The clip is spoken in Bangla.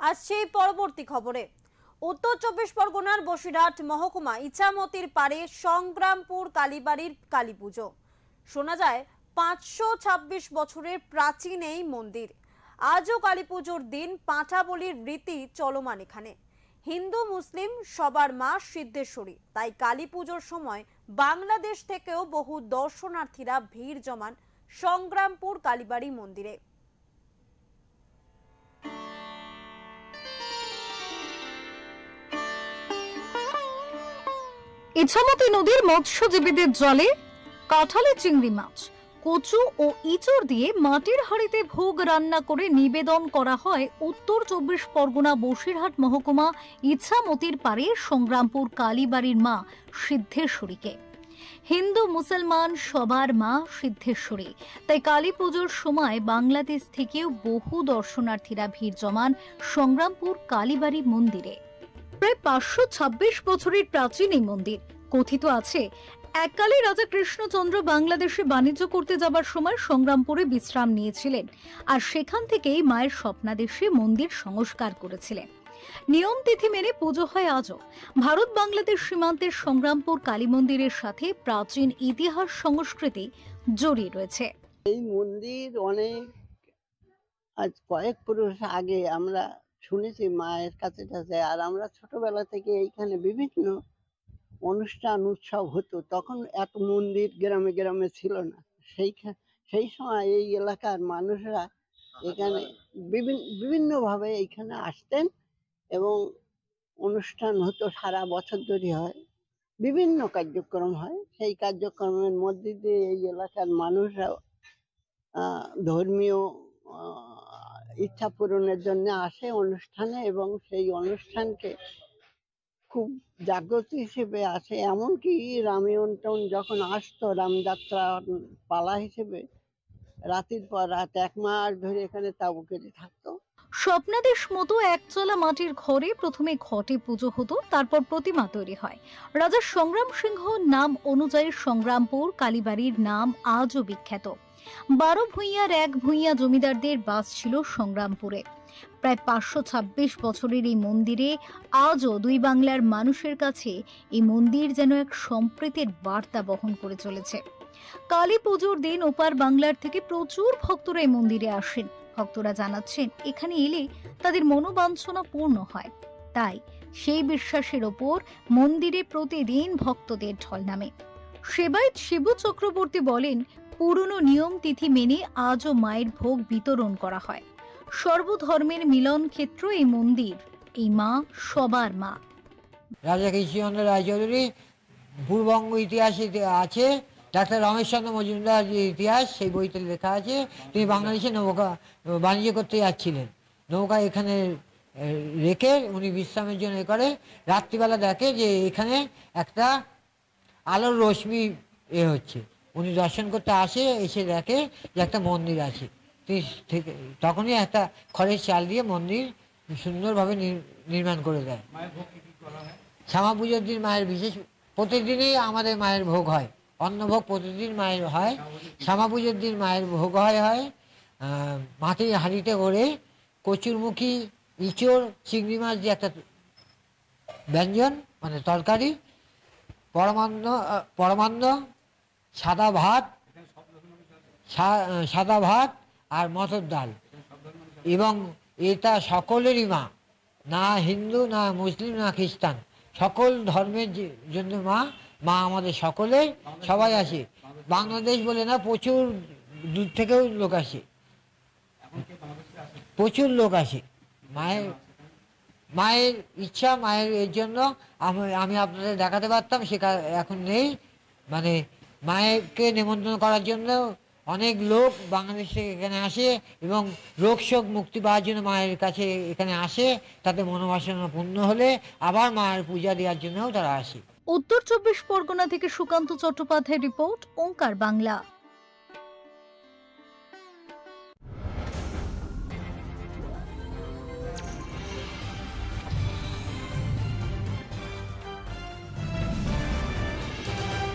আসছে পরবর্তী খবরে। উত্তর চব্বিশ পরগনার বসিরহাট মহকুমা ইছামতির পারে সংগ্রামপুর কালীবাড়ির কালী পুজো। শোনা যায় 526 বছরের প্রাচীন এই মন্দির। আজও কালী পুজোর দিন পাঁঠা বলির রীতি চলমান এখানে। হিন্দু মুসলিম সবার মা সিদ্ধেশ্বরী, তাই কালী পুজোর সময় বাংলাদেশ থেকেও বহু দর্শনার্থীরা ভিড় জমান সংগ্রামপুর কালীবাড়ি মন্দিরে। ইছামতি নদীর মৎস্যজীবীদের জলে কাঁঠালে চিংড়ি মাছ, কচু ও ইঁচড় দিয়ে মাটির হাঁড়িতে ভোগ রান্না করে নিবেদন করা হয় উত্তর চব্বিশ পরগনা বসিরহাট মহকুমা ইছামতির পারে সংগ্রামপুর কালীবাড়ির মা সিদ্ধেশ্বরীকে। হিন্দু মুসলমান সবার মা সিদ্ধেশ্বরী, তাই কালী পুজোর সময় বাংলাদেশ থেকেও বহু দর্শনার্থীরা ভিড় জমান সংগ্রামপুর কালীবাড়ি মন্দিরে। প্রায় 526 বছরের প্রাচীন এই মন্দির। কথিত আছে, এককালে রাজা কৃষ্ণচন্দ্র বাংলাদেশে বাণিজ্য করতে যাবার সময় সংগ্রামপুরে বিশ্রাম নিয়েছিলেন, আর সেখান থেকেই মায়ের স্বপ্নাদেশে মন্দির সংস্কার করেছিলেন। নিয়ম তিথি মেনে পুজো হয় আজও। ভারত বাংলাদেশ সীমান্তের সংগ্রামপুর কালী মন্দিরের সাথে প্রাচীন ইতিহাস সংস্কৃতি জড়িয়ে রয়েছে। এই মন্দির অনেক আজ কয়েক পুরুষ আগে আমরা শুনেছি মায়ের কাছে কাছে, আর আমরা ছোটবেলা থেকে এইখানে বিভিন্ন অনুষ্ঠান উৎসব হতো। তখন এত মন্দির গ্রামে গ্রামে ছিল না। সেই সময় এই এলাকার মানুষরা এখানে বিভিন্ন ভাবে এইখানে আসতেন এবং অনুষ্ঠান হতো, সারা বছর ধরে হয়, বিভিন্ন কার্যক্রম হয়। সেই কার্যক্রমের মধ্যে দিয়ে এই এলাকার মানুষরা ধর্মীয় ইচ্ছা পূরণের জন্য আসে অনুষ্ঠানে, এবং সেই অনুষ্ঠানকে খুব জাগ্রত হিসেবে আসে। এমনকি রামায়ণ যখন আসতো, রামযাত্রা পালা হিসেবে রাতের পর রাত 1 মাস ধরে এখানে তাঁবু কেটে থাকতো। স্বপ্নাদেশ মতো একচলা মাটির ঘরে প্রথমে ঘটে পুজো হতো, তারপর প্রতিমা তৈরি হয়। রাজা সংগ্রাম সিংহ নাম অনুযায়ী সংগ্রামপুর কালীবাড়ির নাম আজও বিখ্যাত। 12 ভূঁইয়ার 1 ভূঁইয়া জমিদারদের বাস ছিল সংগ্রামপুরে। প্রায় 526 বছরের এই মন্দিরে আজও দুই বাংলার মানুষের কাছে এই মন্দির যেন এক সম্প্রীতির বার্তা বহন করে চলেছে। কালী পুজোর দিন ওপার বাংলার থেকে প্রচুর ভক্তরা এই মন্দিরে আসেন। ভক্তরা জানাচ্ছেন, এখানে এলে তাদের মনোবাঞ্ছনা পূর্ণ হয়। তাই সেই বিশ্বাসের ওপর মন্দিরে প্রতিদিন ভক্তদের ঢল নামে। সেবায়েত শিবু চক্রবর্তী বলেন, পুরনো নিয়ম তিথি মেনে আজও মায়ের ভোগ বিতরণ করা হয়। সর্বধর্মের মিলন ক্ষেত্র এই মন্দির, এই মা সবার মা। রাজা কৃষ্ণচন্দ্র রায়চৌধুরী পূর্ববঙ্গ ইতিহাসে আছে, ডাক্তার রমেশচন্দ্র মজুমদার যে ইতিহাস, সেই বইতে লেখা আছে, তিনি বাংলাদেশে নৌকা বাণিজ্য করতে যাচ্ছিলেন। নৌকা এখানে রেখে উনি বিশ্রামের জন্য করে রাত্রিবেলা দেখে যে এখানে একটা আলোর রশ্মি হচ্ছে। উনি দর্শন করতে আসে, এসে দেখে যে একটা মন্দির আছে। তখনই একটা খড়ের চাল দিয়ে মন্দির সুন্দরভাবে নির্মাণ করে দেয়। শ্যামা পুজোর দিন মায়ের বিশেষ, প্রতিদিনই আমাদের মায়ের ভোগ হয়, অন্নভোগ প্রতিদিন মায়ের হয়। শ্যামা পুজোর দিন মায়ের ভোগ হয় মাটির হাঁড়িতে করে কচুরমুখী, ইঁচড়, চিংড়ি মাছ দিয়ে একটা ব্যঞ্জন, মানে তরকারি, পরমান্ন, সাদা ভাত আর মটর ডাল। এবং এটা সকলেরই মা, না হিন্দু, না মুসলিম, না খ্রিস্টান, সকল ধর্মের জন্য মা আমাদের সকলে, সবাই আসে। বাংলাদেশ বলে না, প্রচুর দূর থেকেও লোক আসে, প্রচুর লোক আসে। মায়ের ইচ্ছা, মায়ের এর জন্য আমি আপনাদের দেখাতে পারতাম, সেটা এখন নেই। মানে মায়েরকে নিমন্ত্রণ করার জন্য অনেক লোক বাংলাদেশ থেকে এখানে আসে, এবং রোগ শোক মুক্তি পাওয়ার জন্য মায়ের কাছে এখানে আসে। তাতে মনোবাসনা পূর্ণ হলে আবার মায়ের পূজা দেওয়ার জন্যও তারা আসে। উত্তর চব্বিশ পরগনা থেকে সুকান্ত চট্টোপাধ্যায়ের রিপোর্ট, ওঙ্কার বাংলা।